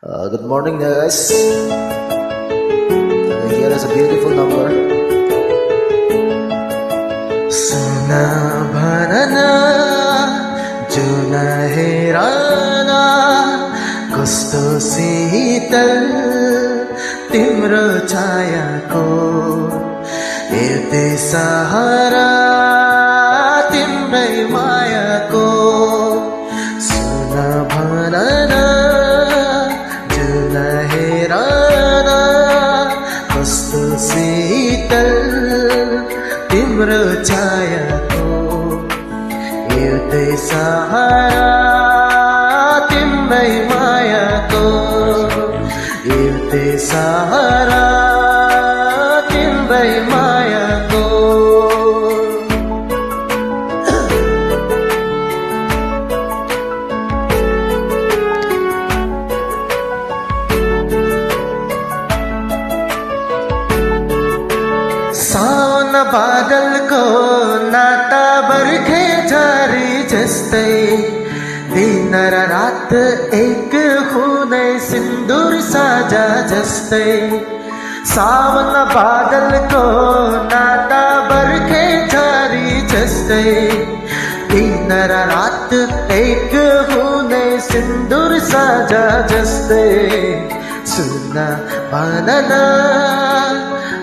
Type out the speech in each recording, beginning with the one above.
Good morning, guys. Here is a beautiful number. Suna bhanana, jo nahirana, kasto शीतल तिम्रो छायाको यति सहारा तिम्रै मायाको सुन भनना जुन हेरना कस्तो शीतल तिम्रो छायाको यति सहारा तिम्रै मायाको यति सहारा तिम्रै मायाको सावन बादलको नाता बर्खे झरी जस्तै दिन र रात एक हुँदै सिन्दुर साझा जस्तै सावन बादलको नाता बर्खे झरी जस्तै दिन र रात एक हुँदै सिन्दुर साझा जस्तै सुन भनना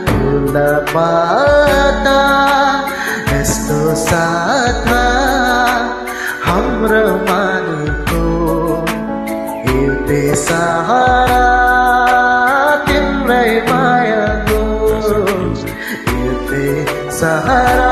फुल पाता यस्तो साथमा हाम्रो मानेको एउटै सहारा तिम्रै मायाको एउटै सहारा